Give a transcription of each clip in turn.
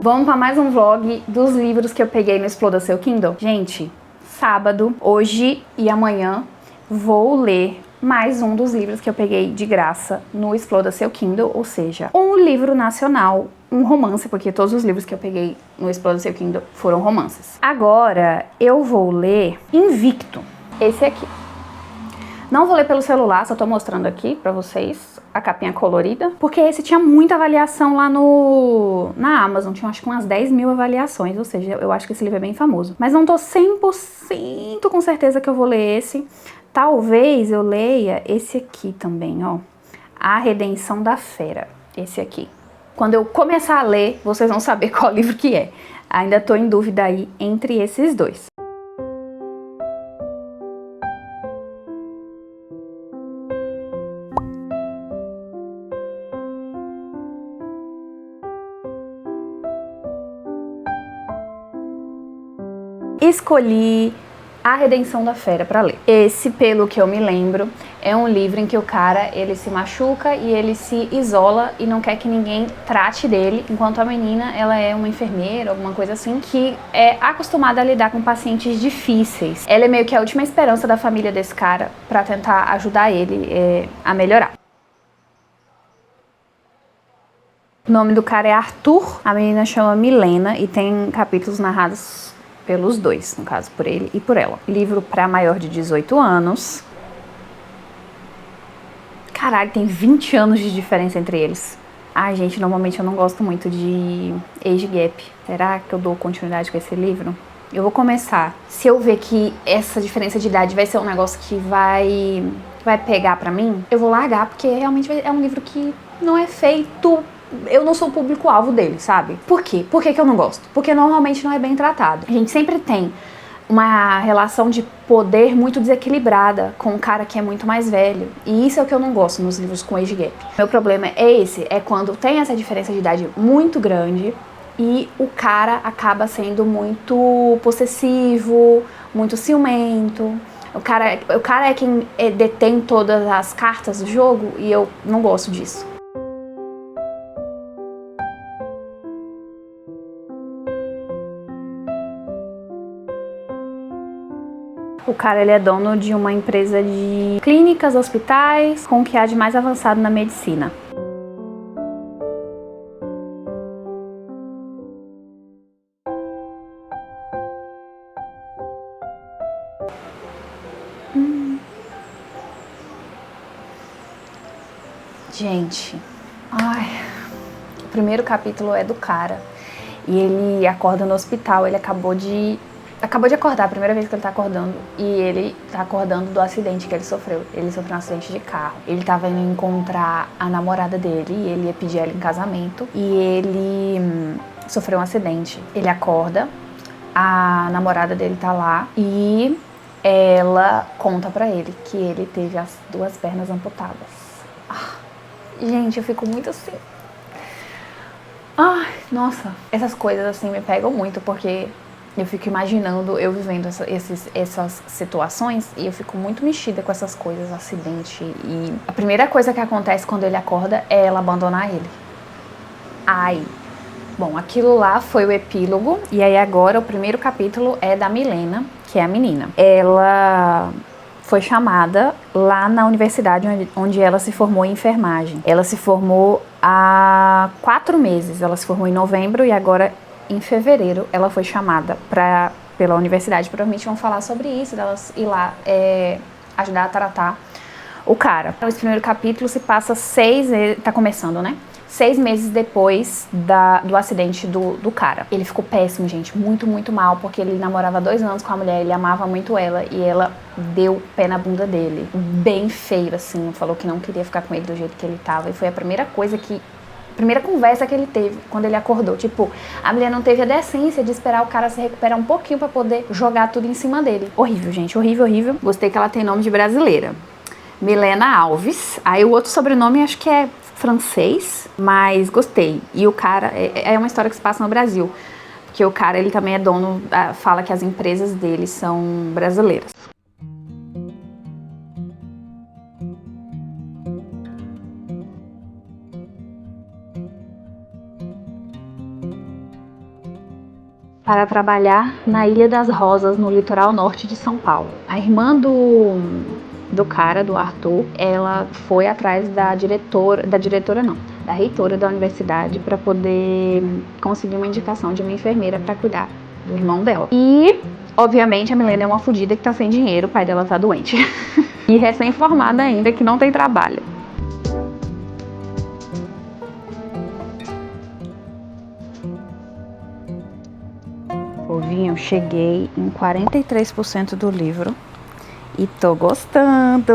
Vamos para mais um vlog dos livros que eu peguei no Exploda Seu Kindle. Gente, sábado, hoje e amanhã, vou ler mais um dos livros que eu peguei de graça no Exploda Seu Kindle, ou seja, um livro nacional, um romance, porque todos os livros que eu peguei no Exploda Seu Kindle foram romances. Agora eu vou ler Invicto, esse aqui. Não vou ler pelo celular, só tô mostrando aqui pra vocês a capinha colorida, porque esse tinha muita avaliação lá na Amazon, tinha acho que umas 10 mil avaliações, ou seja, eu acho que esse livro é bem famoso. Mas não tô 100% com certeza que eu vou ler esse. Talvez eu leia esse aqui também, ó, A Redenção da Fera, esse aqui. Quando eu começar a ler, vocês vão saber qual livro que é. Ainda tô em dúvida aí entre esses dois. Escolhi A Redenção da Fera para ler. Esse, pelo que eu me lembro, é um livro em que o cara, ele se machuca e ele se isola e não quer que ninguém trate dele, enquanto a menina, ela é uma enfermeira, alguma coisa assim, que é acostumada a lidar com pacientes difíceis. Ela é meio que a última esperança da família desse cara para tentar ajudar ele a melhorar. O nome do cara é Arthur, a menina chama Milena e tem capítulos narrados pelos dois, no caso, por ele e por ela. Livro para maior de 18 anos. Caralho, tem 20 anos de diferença entre eles. Ai, gente, normalmente eu não gosto muito de age gap. Será que eu dou continuidade com esse livro? Eu vou começar. Se eu ver que essa diferença de idade vai ser um negócio que vai pegar pra mim, eu vou largar, porque realmente é um livro que não é feito... Eu não sou o público-alvo dele, sabe? Por quê? Por que eu não gosto? Porque normalmente não é bem tratado. A gente sempre tem uma relação de poder muito desequilibrada com um cara que é muito mais velho. E isso é o que eu não gosto nos livros com age gap. Meu problema é esse, é quando tem essa diferença de idade muito grande e o cara acaba sendo muito possessivo, muito ciumento. O cara é quem detém todas as cartas do jogo e eu não gosto disso. O cara, ele é dono de uma empresa de clínicas, hospitais, com o que há de mais avançado na medicina. Gente, o primeiro capítulo é do cara e ele acorda no hospital, ele acabou de acordar, a primeira vez que ele tá acordando, e ele tá acordando do acidente que ele sofreu. Ele sofreu um acidente de carro. Ele tava indo encontrar a namorada dele, e ele ia pedir ela em casamento, e ele sofreu um acidente. Ele acorda, a namorada dele tá lá, e ela conta pra ele que ele teve as 2 pernas amputadas. Gente, eu fico muito assim... Ai, nossa, essas coisas assim me pegam muito, porque... eu fico imaginando eu vivendo essas situações e eu fico muito mexida com essas coisas, acidente. E a primeira coisa que acontece quando ele acorda é ela abandonar ele. Ai. Bom, aquilo lá foi o epílogo. E aí agora o primeiro capítulo é da Milena, que é a menina. Ela foi chamada lá na universidade onde ela se formou em enfermagem. Ela se formou há 4 meses. Ela se formou em novembro e agora... em fevereiro, ela foi chamada pela universidade. Provavelmente vão falar sobre isso, delas ir lá ajudar a tratar o cara. Esse primeiro capítulo se passa 6 meses, tá começando, né? 6 meses depois do acidente do cara. Ele ficou péssimo, gente, muito, muito mal, porque ele namorava 2 anos com a mulher, ele amava muito ela, e ela deu pé na bunda dele. Bem feio, assim, falou que não queria ficar com ele do jeito que ele tava, e foi a primeira conversa que ele teve quando ele acordou. Tipo, a mulher não teve a decência de esperar o cara se recuperar um pouquinho pra poder jogar tudo em cima dele. Horrível, gente, horrível, horrível. Gostei que ela tem nome de brasileira. Milena Alves. Aí o outro sobrenome acho que é francês, mas gostei. E o cara, é uma história que se passa no Brasil. Porque o cara, ele também é dono, fala que as empresas dele são brasileiras. para trabalhar na Ilha das Rosas, no litoral norte de São Paulo. A irmã do cara, do Arthur, ela foi atrás da reitora da universidade para poder conseguir uma indicação de uma enfermeira para cuidar do irmão dela. E, obviamente, a Milena é uma fodida que tá sem dinheiro, o pai dela tá doente. E recém-formada ainda, que não tem trabalho. Povinho, cheguei em 43% do livro e tô gostando.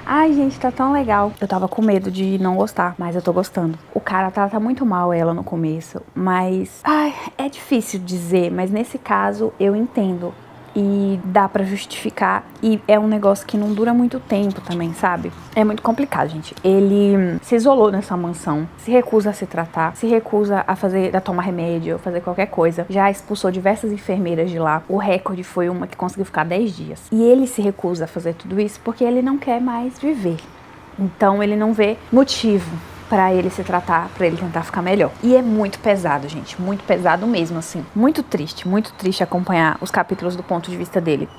Ai, gente, tá tão legal. Eu tava com medo de não gostar, mas eu tô gostando. O cara trata muito mal ela no começo, mas... Ai, é difícil dizer, mas nesse caso eu entendo. E dá pra justificar. E é um negócio que não dura muito tempo também, sabe? É muito complicado, gente. Ele se isolou nessa mansão, se recusa a se tratar, se recusa a tomar remédio, fazer qualquer coisa. Já expulsou diversas enfermeiras de lá. O recorde foi uma que conseguiu ficar 10 dias. E ele se recusa a fazer tudo isso porque ele não quer mais viver. Então ele não vê motivo pra ele se tratar, pra ele tentar ficar melhor. E é muito pesado, gente, muito pesado mesmo, assim. Muito triste acompanhar os capítulos do ponto de vista dele.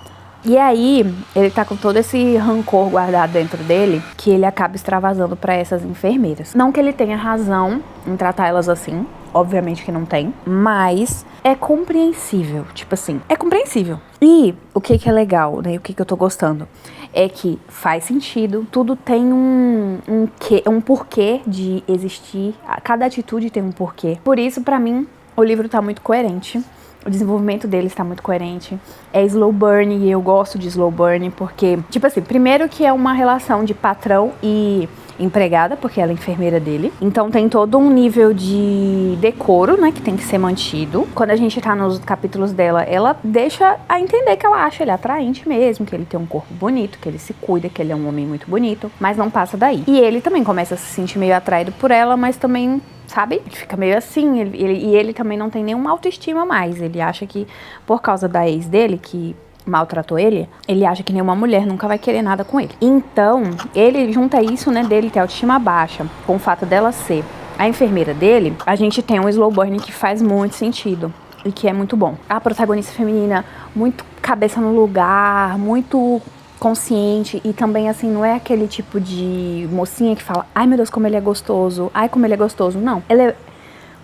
E aí, ele tá com todo esse rancor guardado dentro dele, que ele acaba extravasando pra essas enfermeiras. Não que ele tenha razão em tratar elas assim, obviamente que não tem, mas é compreensível, tipo assim, é compreensível. E o que é legal, né, o que eu tô gostando, é que faz sentido, tudo tem um porquê de existir, cada atitude tem um porquê. Por isso, pra mim, o livro tá muito coerente. O desenvolvimento dele está muito coerente. É slow burn e eu gosto de slow burn porque, tipo assim, primeiro que é uma relação de patrão e empregada, porque ela é enfermeira dele. Então tem todo um nível de decoro, né, que tem que ser mantido. Quando a gente tá nos capítulos dela, ela deixa a entender que ela acha ele atraente mesmo, que ele tem um corpo bonito, que ele se cuida, que ele é um homem muito bonito, mas não passa daí. E ele também começa a se sentir meio atraído por ela, mas também... sabe? Ele fica meio assim, ele também não tem nenhuma autoestima mais. Ele acha que, por causa da ex dele, que maltratou ele acha que nenhuma mulher nunca vai querer nada com ele. Então, ele junta isso, né, dele ter autoestima baixa, com o fato dela ser a enfermeira dele, a gente tem um slow burn que faz muito sentido. E que é muito bom. A protagonista feminina, muito cabeça no lugar, muito... consciente e também, assim, não é aquele tipo de mocinha que fala ai meu Deus, como ele é gostoso, ai como ele é gostoso, não. Ela é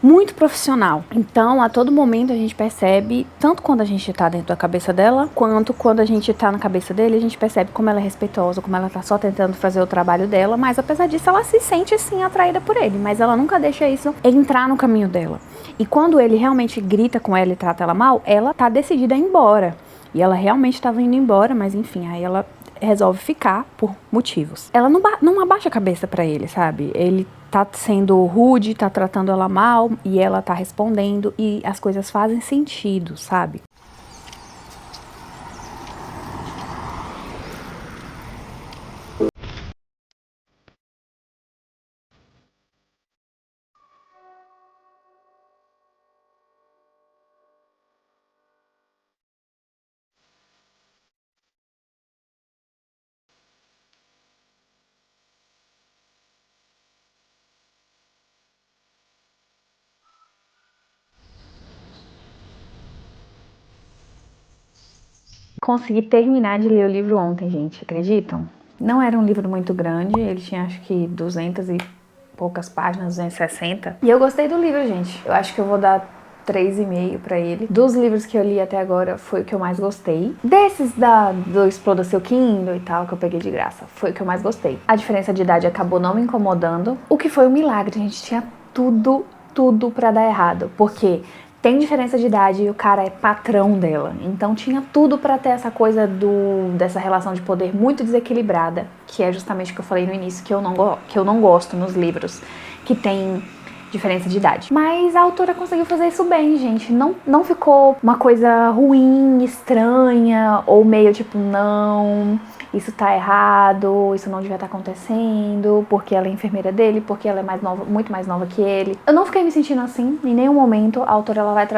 muito profissional. Então, a todo momento a gente percebe, tanto quando a gente tá dentro da cabeça dela, quanto quando a gente tá na cabeça dele, a gente percebe como ela é respeitosa, como ela tá só tentando fazer o trabalho dela, mas apesar disso ela se sente, assim, atraída por ele, mas ela nunca deixa isso entrar no caminho dela. E quando ele realmente grita com ela e trata ela mal, ela tá decidida a ir embora. E ela realmente estava indo embora, mas enfim, aí ela resolve ficar por motivos. Ela não abaixa a cabeça pra ele, sabe? Ele tá sendo rude, tá tratando ela mal e ela tá respondendo e as coisas fazem sentido, sabe? Consegui terminar de ler o livro ontem, gente, acreditam? Não era um livro muito grande, ele tinha acho que 200 e poucas páginas, 260. E eu gostei do livro, gente. Eu acho que eu vou dar 3,5 pra ele. Dos livros que eu li até agora, foi o que eu mais gostei. Desses do Exploda Seu Kindle e tal, que eu peguei de graça, foi o que eu mais gostei. A diferença de idade acabou não me incomodando, o que foi um milagre, gente. Tinha tudo pra dar errado, porque... tem diferença de idade e o cara é patrão dela. Então tinha tudo pra ter essa coisa dessa relação de poder muito desequilibrada, que é justamente o que eu falei no início, que eu não gosto nos livros que tem diferença de idade. Mas a autora conseguiu fazer isso bem, gente. Não ficou uma coisa ruim, estranha, ou meio tipo, não... isso tá errado, isso não devia estar acontecendo, porque ela é enfermeira dele, porque ela é mais nova, muito mais nova que ele. Eu não fiquei me sentindo assim, em nenhum momento. A autora, ela vai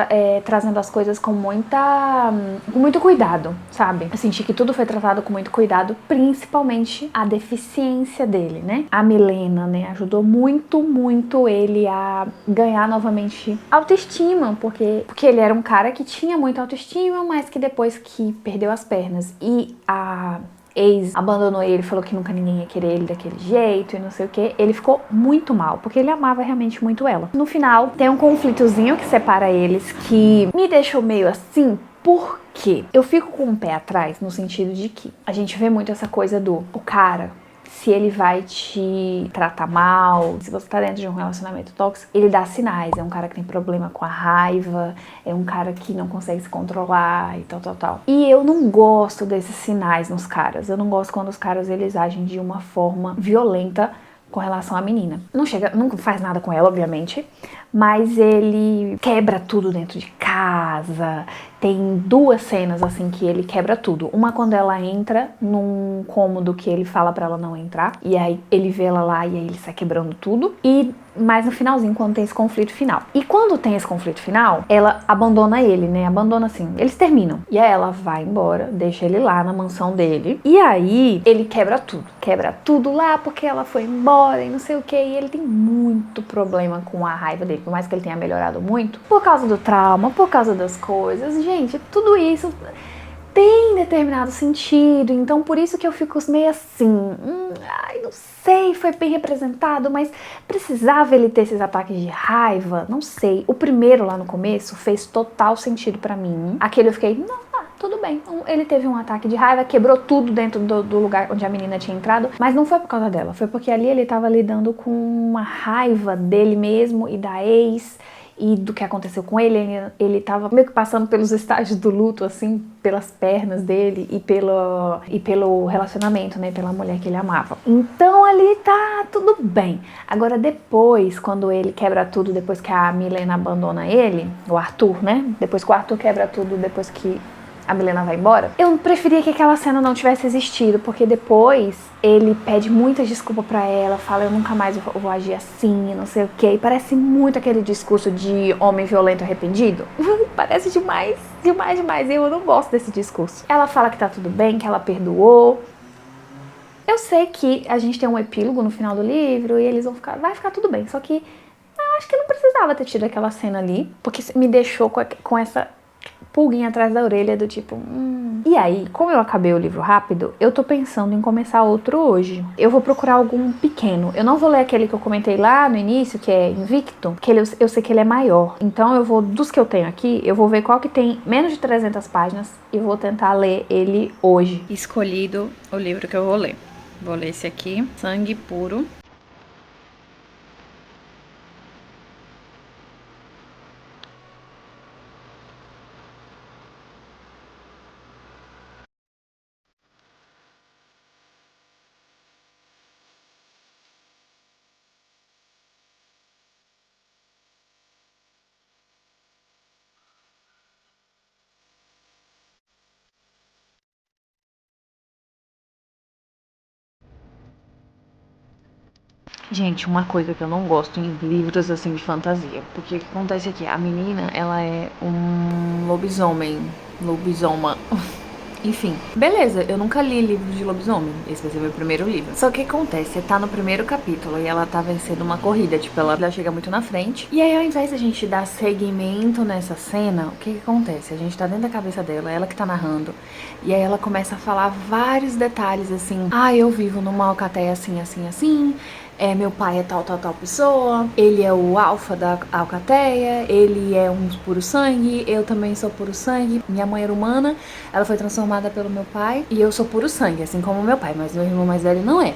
trazendo as coisas com muito cuidado, sabe? Eu senti que tudo foi tratado com muito cuidado, principalmente a deficiência dele, né? A Milena, né, ajudou muito, muito ele a ganhar novamente autoestima, porque ele era um cara que tinha muita autoestima, mas que depois que perdeu as pernas e a ex abandonou ele, falou que nunca ninguém ia querer ele daquele jeito e não sei o que, ele ficou muito mal, porque ele amava realmente muito ela. No final, tem um conflitozinho que separa eles, que me deixou meio assim, porque eu fico com um pé atrás, no sentido de que a gente vê muito essa coisa do o cara, se ele vai te tratar mal, se você tá dentro de um relacionamento tóxico, ele dá sinais. É um cara que tem problema com a raiva, é um cara que não consegue se controlar e tal. E eu não gosto desses sinais nos caras. Eu não gosto quando os caras, eles agem de uma forma violenta com relação à menina. Não faz nada com ela, obviamente, mas ele quebra tudo dentro de casa. Tem duas cenas assim que ele quebra tudo. Uma quando ela entra num cômodo que ele fala pra ela não entrar, e aí ele vê ela lá e aí ele sai quebrando tudo. E mais no finalzinho, quando tem esse conflito final. E quando tem esse conflito final, ela abandona ele, né? Abandona assim, eles terminam. E aí ela vai embora, deixa ele lá na mansão dele. E aí ele quebra tudo. Quebra tudo lá porque ela foi embora e não sei o que. E ele tem muito problema com a raiva dele. Por mais que ele tenha melhorado muito. Por causa do trauma, por causa das coisas. Gente, tudo isso tem determinado sentido, então por isso que eu fico meio assim, não sei, foi bem representado, mas precisava ele ter esses ataques de raiva? Não sei. O primeiro lá no começo fez total sentido pra mim. Aquele eu fiquei, não, tudo bem. Ele teve um ataque de raiva, quebrou tudo dentro do lugar onde a menina tinha entrado, mas não foi por causa dela, foi porque ali ele tava lidando com uma raiva dele mesmo e da ex, e do que aconteceu com ele tava meio que passando pelos estágios do luto, assim, pelas pernas dele e pelo relacionamento, né, pela mulher que ele amava. Então ali tá tudo bem. Agora depois, quando ele quebra tudo, depois que a Milena abandona ele, o Arthur, né, depois que o Arthur quebra tudo, depois que a Milena vai embora, eu preferia que aquela cena não tivesse existido, porque depois ele pede muita desculpa pra ela, fala, eu nunca mais vou agir assim, não sei o que, e parece muito aquele discurso de homem violento arrependido. Parece demais, eu não gosto desse discurso. Ela fala que tá tudo bem, que ela perdoou. Eu sei que a gente tem um epílogo no final do livro e eles vai ficar tudo bem, só que eu acho que não precisava ter tido aquela cena ali, porque me deixou com essa pulguinha atrás da orelha do tipo, E aí, como eu acabei o livro rápido, eu tô pensando em começar outro hoje. Eu vou procurar algum pequeno. Eu não vou ler aquele que eu comentei lá no início, que é Invicto, porque eu sei que ele é maior. Então eu vou, dos que eu tenho aqui, eu vou ver qual que tem menos de 300 páginas e vou tentar ler ele hoje. Escolhido o livro que eu vou ler. Vou ler esse aqui, Sangue Puro. Gente, uma coisa que eu não gosto em livros assim de fantasia, porque o que acontece aqui? A menina, ela é um lobisoma. Enfim, beleza, eu nunca li livro de lobisomem, esse vai ser meu primeiro livro. Só que o que acontece? Você tá no primeiro capítulo e ela tá vencendo uma corrida, tipo, ela chega muito na frente. E aí, ao invés de a gente dar seguimento nessa cena, o que acontece? A gente tá dentro da cabeça dela, ela que tá narrando. E aí ela começa a falar vários detalhes, assim, eu vivo numa alcateia assim, assim, assim. Meu pai é tal pessoa, ele é o alfa da alcateia, ele é um puro sangue, eu também sou puro sangue, minha mãe era humana, ela foi transformada pelo meu pai, e eu sou puro sangue, assim como meu pai, mas meu irmão mais velho não é.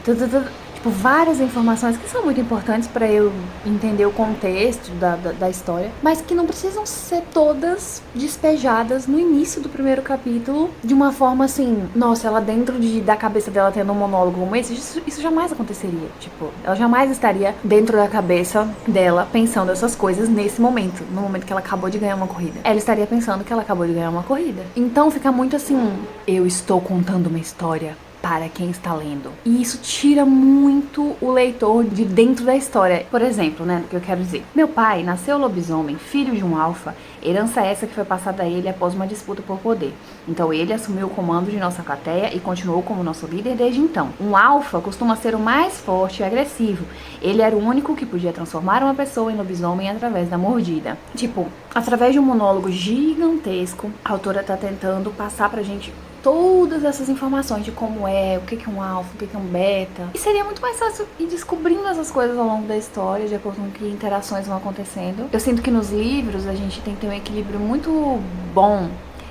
Tipo, várias informações que são muito importantes pra eu entender o contexto da história, mas que não precisam ser todas despejadas no início do primeiro capítulo, de uma forma assim, nossa, ela dentro da cabeça dela tendo um monólogo como esse, isso jamais aconteceria. Tipo, ela jamais estaria dentro da cabeça dela pensando essas coisas nesse momento, no momento que ela acabou de ganhar uma corrida. Ela estaria pensando que ela acabou de ganhar uma corrida. Então fica muito assim, eu estou contando uma história para quem está lendo. E isso tira muito o leitor de dentro da história. Por exemplo, né, o que eu quero dizer. Meu pai nasceu lobisomem, filho de um alfa, herança essa que foi passada a ele após uma disputa por poder. Então ele assumiu o comando de nossa plateia e continuou como nosso líder desde então. Um alfa costuma ser o mais forte e agressivo. Ele era o único que podia transformar uma pessoa em lobisomem através da mordida. Tipo, através de um monólogo gigantesco, a autora tá tentando passar pra gente todas essas informações de como é, o que é um alfa, o que é um beta. E seria muito mais fácil ir descobrindo essas coisas ao longo da história, de acordo com que interações vão acontecendo. Eu sinto que nos livros a gente tem que ter um equilíbrio muito bom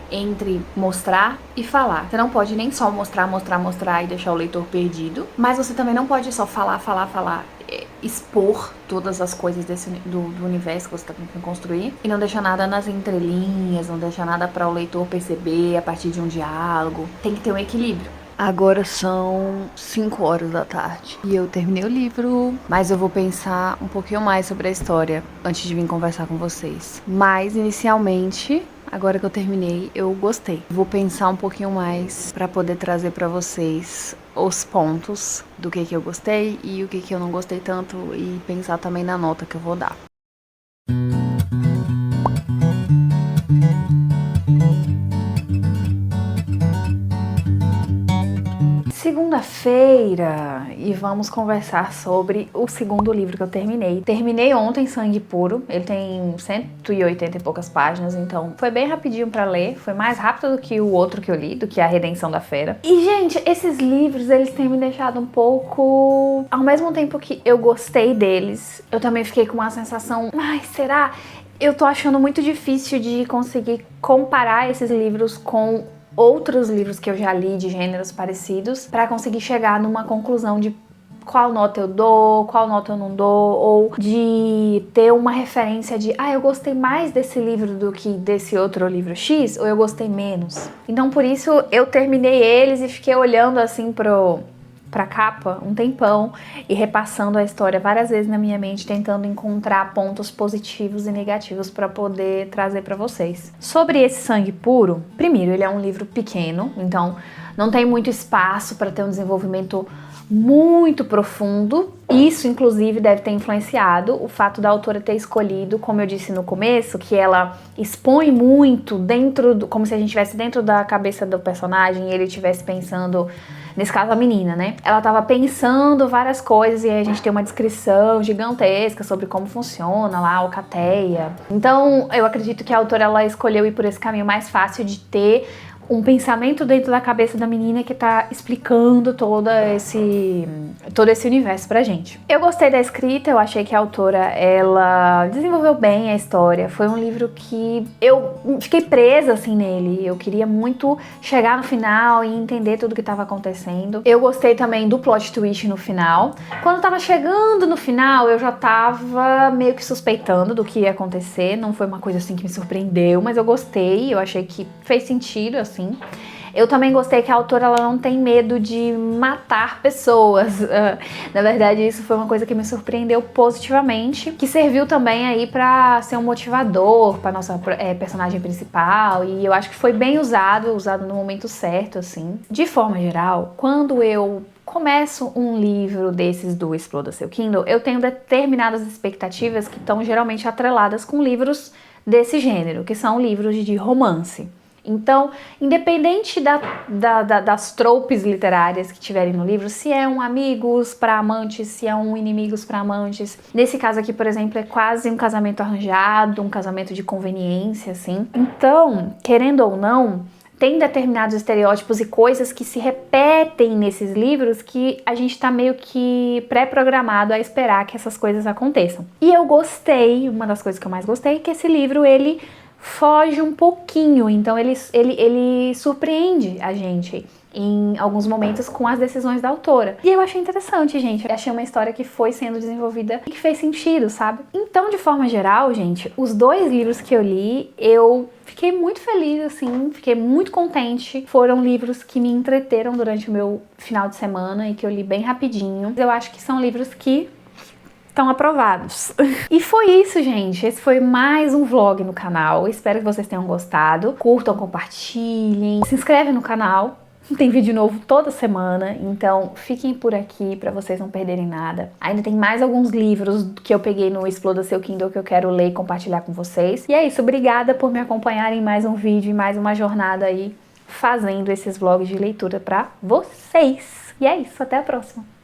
entre mostrar e falar. Você não pode nem só mostrar e deixar o leitor perdido, mas você também não pode só falar, expor todas as coisas do universo que você está tentando construir e não deixar nada nas entrelinhas, não deixar nada para o leitor perceber a partir de um diálogo. Tem que ter um equilíbrio. Agora são 5 horas da tarde e eu terminei o livro, mas eu vou pensar um pouquinho mais sobre a história antes de vir conversar com vocês. Mas inicialmente, agora que eu terminei, eu gostei. Vou pensar um pouquinho mais para poder trazer para vocês os pontos do que eu gostei e o que eu não gostei tanto e pensar também na nota que eu vou dar. Segunda-feira e vamos conversar sobre o segundo livro que eu terminei. Terminei ontem, Sangue Puro. Ele tem 180 e poucas páginas, então foi bem rapidinho pra ler. Foi mais rápido do que o outro que eu li, do que A Redenção da Fera. E, gente, esses livros, eles têm me deixado um pouco... Ao mesmo tempo que eu gostei deles, eu também fiquei com uma sensação... Ai, será? Eu tô achando muito difícil de conseguir comparar esses livros com outros livros que eu já li de gêneros parecidos para conseguir chegar numa conclusão de qual nota eu dou, qual nota eu não dou, ou de ter uma referência de eu gostei mais desse livro do que desse outro livro X, ou eu gostei menos. Então por isso eu terminei eles e fiquei olhando assim pra capa um tempão e repassando a história várias vezes na minha mente, tentando encontrar pontos positivos e negativos para poder trazer para vocês. Sobre esse Sangue Puro, primeiro, ele é um livro pequeno, então não tem muito espaço para ter um desenvolvimento muito profundo. Isso, inclusive, deve ter influenciado o fato da autora ter escolhido, como eu disse no começo, que ela expõe muito como se a gente estivesse dentro da cabeça do personagem e ele estivesse pensando, nesse caso a menina, né? Ela tava pensando várias coisas e aí a gente tem uma descrição gigantesca sobre como funciona lá a alcateia. Então, eu acredito que a autora ela escolheu ir por esse caminho mais fácil de ter um pensamento dentro da cabeça da menina que tá explicando todo esse universo pra gente. Eu gostei da escrita, eu achei que a autora, ela desenvolveu bem a história. Foi um livro que eu fiquei presa, assim, nele. Eu queria muito chegar no final e entender tudo que tava acontecendo. Eu gostei também do plot twist no final. Quando tava chegando no final, eu já tava meio que suspeitando do que ia acontecer. Não foi uma coisa, assim, que me surpreendeu, mas eu gostei. Eu achei que fez sentido, assim. Eu também gostei que a autora ela não tem medo de matar pessoas. Na verdade, isso foi uma coisa que me surpreendeu positivamente, que serviu também aí pra ser um motivador pra nossa personagem principal, e eu acho que foi bem usado no momento certo, assim. De forma geral, quando eu começo um livro desses do Exploda Seu Kindle, eu tenho determinadas expectativas que estão geralmente atreladas com livros desse gênero, que são livros de romance. Então, independente das tropes literárias que tiverem no livro, se é um amigos para amantes, se é um inimigos para amantes. Nesse caso aqui, por exemplo, é quase um casamento arranjado, um casamento de conveniência, assim. Então, querendo ou não, tem determinados estereótipos e coisas que se repetem nesses livros que a gente tá meio que pré-programado a esperar que essas coisas aconteçam. E eu gostei, uma das coisas que eu mais gostei, é que esse livro, ele foge um pouquinho, então ele surpreende a gente em alguns momentos com as decisões da autora. E eu achei interessante, gente. Eu achei uma história que foi sendo desenvolvida e que fez sentido, sabe? Então, de forma geral, gente, os 2 livros que eu li, eu fiquei muito feliz, assim, fiquei muito contente. Foram livros que me entreteram durante o meu final de semana e que eu li bem rapidinho. Eu acho que são livros que estão aprovados. E foi isso, gente. Esse foi mais um vlog no canal. Espero que vocês tenham gostado. Curtam, compartilhem, se inscreve no canal Tem vídeo novo toda semana, então fiquem por aqui para vocês não perderem nada. Ainda tem mais alguns livros que eu peguei no Exploda Seu Kindle que eu quero ler e compartilhar com vocês. E é isso, obrigada por me acompanharem em mais um vídeo e mais uma jornada aí fazendo esses vlogs de leitura para vocês. E é isso, até a próxima!